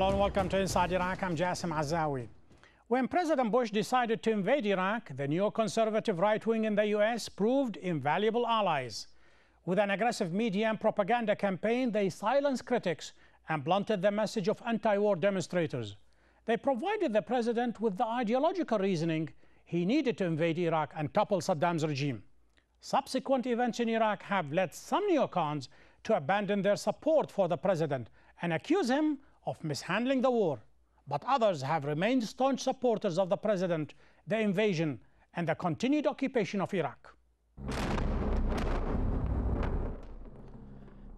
Hello and welcome to Inside Iraq. I'm Jassim Azawi. When President Bush decided to invade Iraq, the neoconservative right wing in the US proved invaluable allies. With an aggressive media and propaganda campaign, they silenced critics and blunted the message of anti-war demonstrators. They provided the president with the ideological reasoning he needed to invade Iraq and topple Saddam's regime. Subsequent events in Iraq have led some neocons to abandon their support for the president and accuse him of mishandling the war. But others have remained staunch supporters of the president, the invasion, and the continued occupation of Iraq.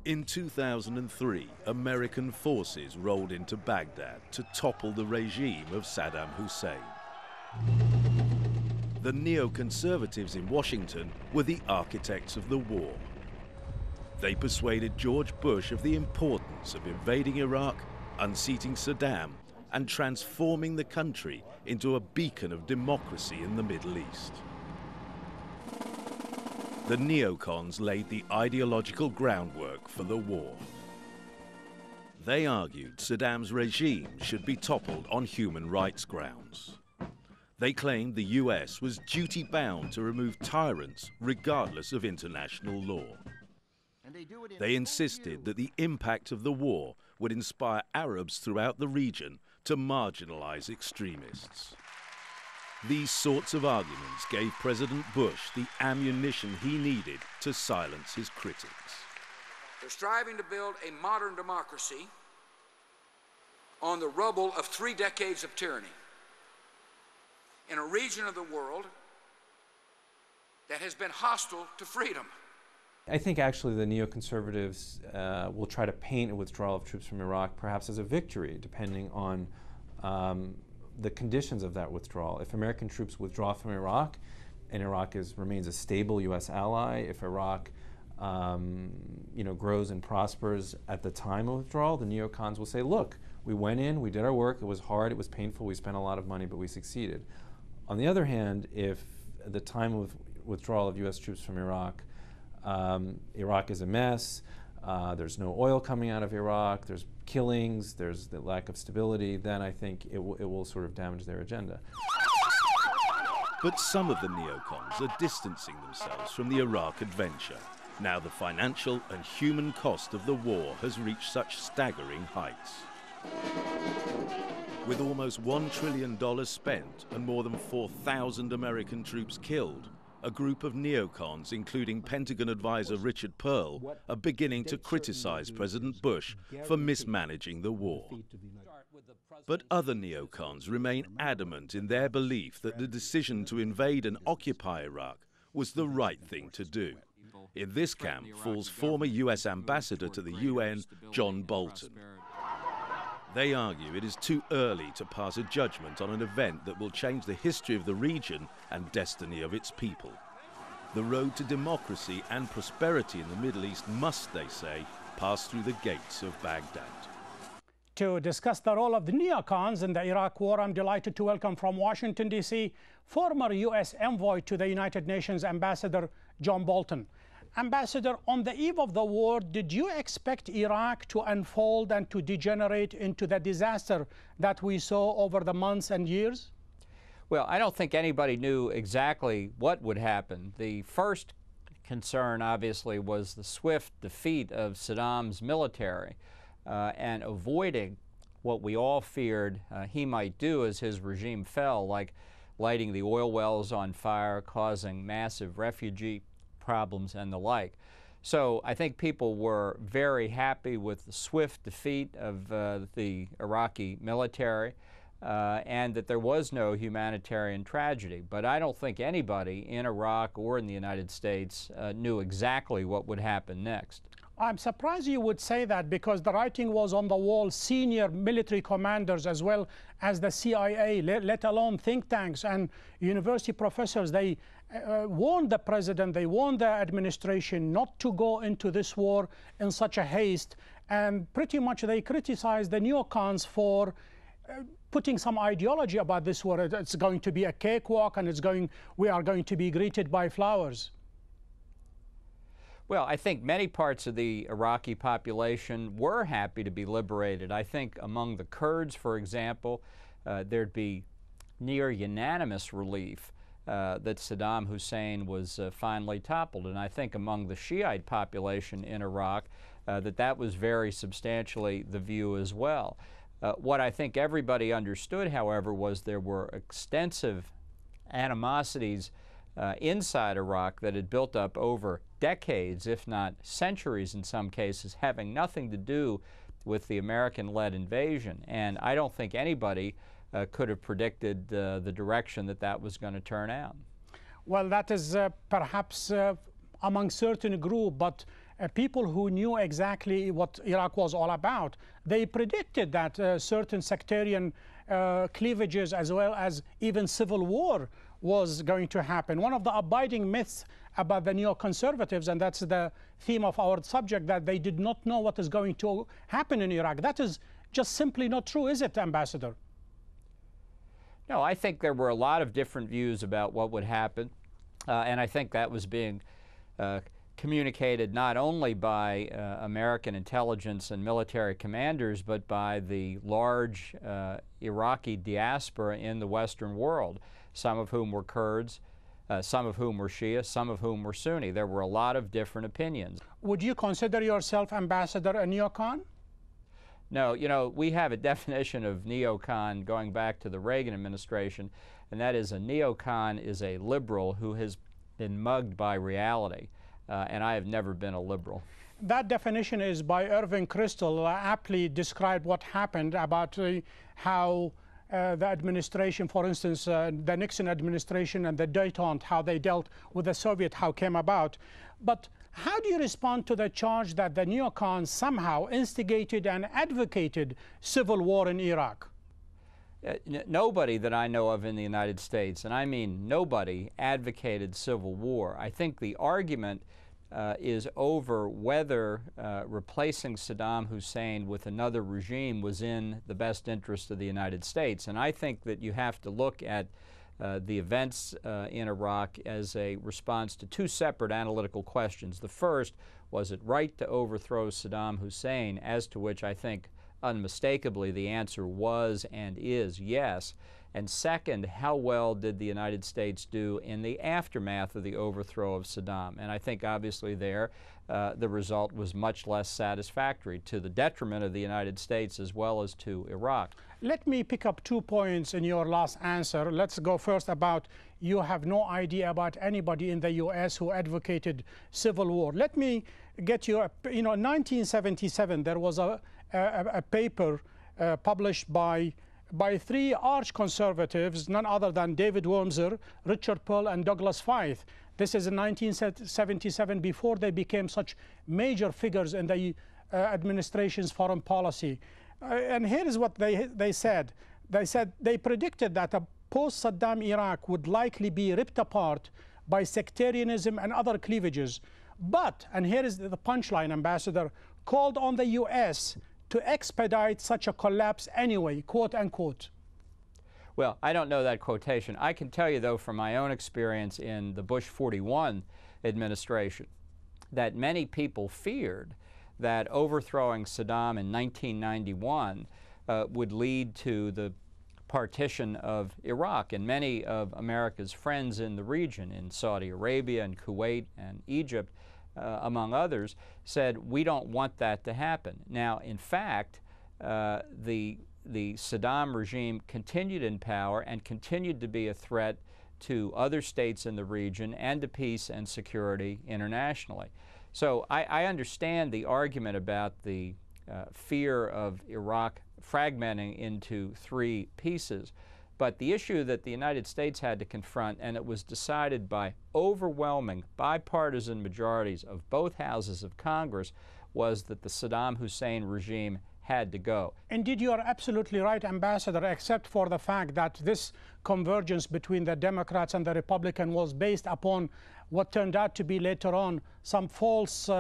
In 2003, American forces rolled into Baghdad to topple the regime of Saddam Hussein. The neoconservatives in Washington were the architects of the war. They persuaded George Bush of the importance of invading Iraq, unseating Saddam, and transforming the country into a beacon of democracy in the Middle East. The neocons laid the ideological groundwork for the war. They argued Saddam's regime should be toppled on human rights grounds. They claimed the US was duty-bound to remove tyrants regardless of international law. They insisted that the impact of the war would inspire Arabs throughout the region to marginalize extremists. These sorts of arguments gave President Bush the ammunition he needed to silence his critics. They're striving to build a modern democracy on the rubble of 3 decades of tyranny in a region of the world that has been hostile to freedom. I think actually the neoconservatives will try to paint a withdrawal of troops from Iraq perhaps as a victory, depending on the conditions of that withdrawal. If American troops withdraw from Iraq, and Iraq remains a stable U.S. ally, if Iraq grows and prospers at the time of withdrawal, the neocons will say, look, we went in, we did our work, it was hard, it was painful, we spent a lot of money, but we succeeded. On the other hand, if at the time of withdrawal of U.S. troops from Iraq, Iraq is a mess, there's no oil coming out of Iraq, there's killings, there's the lack of stability, then I think it will sort of damage their agenda. But some of the neocons are distancing themselves from the Iraq adventure. Now the financial and human cost of the war has reached such staggering heights. With almost $1 trillion spent and more than 4,000 American troops killed, a group of neocons, including Pentagon advisor Richard Perle, are beginning to criticize President Bush for mismanaging the war. But other neocons remain adamant in their belief that the decision to invade and occupy Iraq was the right thing to do. In this camp falls former US ambassador to the UN, John Bolton. They argue it is too early to pass a judgment on an event that will change the history of the region and destiny of its people. The road to democracy and prosperity in the Middle East must, they say, pass through the gates of Baghdad. To discuss the role of the neocons in the Iraq war, I'm delighted to welcome from Washington, D.C., former U.S. envoy to the United Nations, Ambassador John Bolton. Ambassador, on the eve of the war, did you expect Iraq to unfold and to degenerate into the disaster that we saw over the months and years? Well, I don't think anybody knew exactly what would happen. The first concern, obviously, was the swift defeat of Saddam's military and avoiding what we all feared he might do as his regime fell, like lighting the oil wells on fire, causing massive refugee problems and the like. So I think people were very happy with the swift defeat of the Iraqi military and that there was no humanitarian tragedy. But I don't think anybody in Iraq or in the United States knew exactly what would happen next. I'm surprised you would say that, because the writing was on the wall. Senior military commanders as well as the CIA, let alone think tanks and university professors, they warned the president, they warned the administration not to go into this war in such a haste, and pretty much they criticized the neocons for putting some ideology about this war. It's going to be a cakewalk and we are going to be greeted by flowers. Well, I think many parts of the Iraqi population were happy to be liberated. I think among the Kurds, for example, there'd be near unanimous relief that Saddam Hussein was finally toppled. And I think among the Shiite population in Iraq, that was very substantially the view as well. What I think everybody understood, however, was there were extensive animosities inside Iraq that had built up over decades, if not centuries in some cases, having nothing to do with the American-led invasion. And I don't think anybody could have predicted the direction that was going to turn out. Well, that is perhaps among certain group, but people who knew exactly what Iraq was all about, they predicted that certain sectarian cleavages as well as even civil war was going to happen. One of the abiding myths about the neoconservatives, and that's the theme of our subject, that they did not know what is going to happen in Iraq. That is just simply not true, is it, Ambassador? No, I think there were a lot of different views about what would happen, and I think that was being communicated not only by American intelligence and military commanders, but by the large Iraqi diaspora in the Western world, some of whom were Kurds, some of whom were Shia, some of whom were Sunni. There were a lot of different opinions. Would you consider yourself, Ambassador, a neocon? No, you know, we have a definition of neocon going back to the Reagan administration, and that is a neocon is a liberal who has been mugged by reality. And I have never been a liberal. That definition is by Irving Kristol, aptly described what happened about how the administration, for instance, the Nixon administration and the détente, how they dealt with the Soviet, how came about. But how do you respond to the charge that the neocons somehow instigated and advocated civil war in Iraq? Nobody that I know of in the United States, and I mean nobody, advocated civil war. I think the argument is over whether replacing Saddam Hussein with another regime was in the best interest of the United States. And I think that you have to look at the events in Iraq as a response to two separate analytical questions. The first, was it right to overthrow Saddam Hussein, as to which I think unmistakably the answer was and is yes. And second, how well did the United States do in the aftermath of the overthrow of Saddam? And I think obviously there the result was much less satisfactory, to the detriment of the United States as well as to Iraq. Let me pick up 2 points in your last answer. Let's go first about you have no idea about anybody in the U.S. who advocated civil war. Let me get you, in 1977 there was a paper published by 3 arch conservatives, none other than David Wormser, Richard Pearl, and Douglas Feith. This is in 1977, before they became such major figures in the administration's foreign policy. And here is what they said. They said they predicted that a post-Saddam Iraq would likely be ripped apart by sectarianism and other cleavages. But, and here is the punchline, Ambassador, called on the U.S. to expedite such a collapse anyway, quote unquote. Well, I don't know that quotation. I can tell you, though, from my own experience in the Bush 41 administration, that many people feared that overthrowing Saddam in 1991 would lead to the partition of Iraq. And many of America's friends in the region, in Saudi Arabia and Kuwait and Egypt, among others, said, we don't want that to happen. Now, in fact, the Saddam regime continued in power and continued to be a threat to other states in the region and to peace and security internationally. So I understand the argument about the fear of Iraq fragmenting into 3 pieces. But the issue that the United States had to confront, and it was decided by overwhelming bipartisan majorities of both houses of Congress, was that the Saddam Hussein regime had to go. Indeed, you are absolutely right, Ambassador, except for the fact that this convergence between the Democrats and the Republicans was based upon what turned out to be later on some false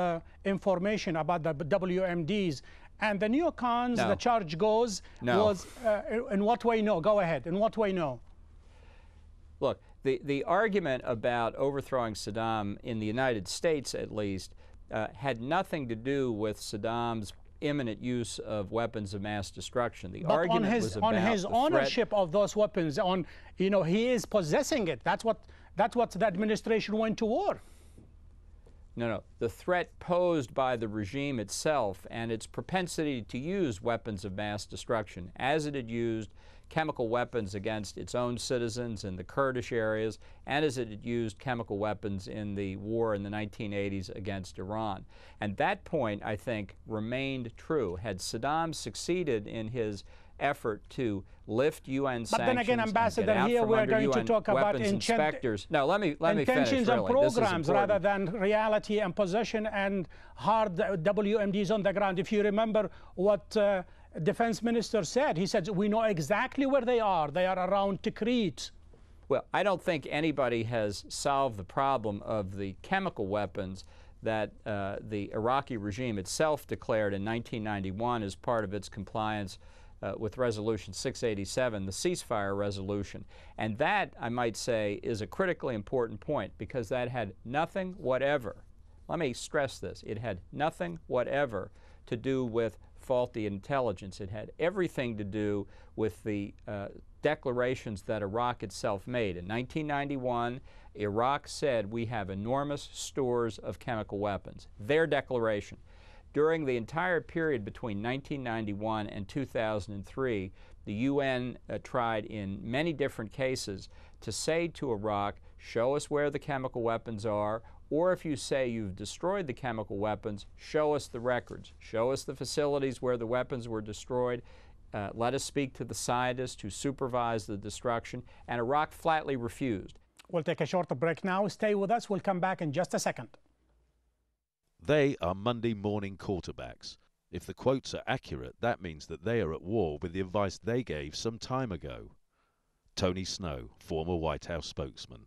information about the WMDs. And the neocons, No. the charge goes, No. was, in what way no? Go ahead, in what way no? Look, the argument about overthrowing Saddam in the United States, at least, had nothing to do with Saddam's imminent use of weapons of mass destruction. The argument was about on his ownership of those weapons. On, you know, he is possessing it. That's what the administration went to war. No. The threat posed by the regime itself and its propensity to use weapons of mass destruction, as it had used chemical weapons against its own citizens in the Kurdish areas, and as it had used chemical weapons in the war in the 1980s against Iran. And that point, I think, remained true. Had Saddam succeeded in his effort to lift UN sanctions, but then again, Ambassador, here we're going to talk about inspectors. No, let me finish. Intentions and Really. programs rather than reality and possession and hard WMDs on the ground. If you remember what Defense Minister said, he said, we know exactly where they are. They are around Tikrit. Well, I don't think anybody has solved the problem of the chemical weapons that the Iraqi regime itself declared in 1991 as part of its compliance with Resolution 687, the ceasefire resolution. And that, I might say, is a critically important point, because that had nothing whatever, let me stress this, it had nothing whatever to do with faulty intelligence. It had everything to do with the declarations that Iraq itself made. In 1991, Iraq said, we have enormous stores of chemical weapons. Their declaration. During the entire period between 1991 and 2003, the UN tried in many different cases to say to Iraq, show us where the chemical weapons are, or if you say you've destroyed the chemical weapons, show us the records. Show us the facilities where the weapons were destroyed. Let us speak to the scientists who supervised the destruction. And Iraq flatly refused. We'll take a short break now. Stay with us. We'll come back in just a second. They are Monday morning quarterbacks. If the quotes are accurate, that means that they are at war with the advice they gave some time ago. Tony Snow, former White House spokesman.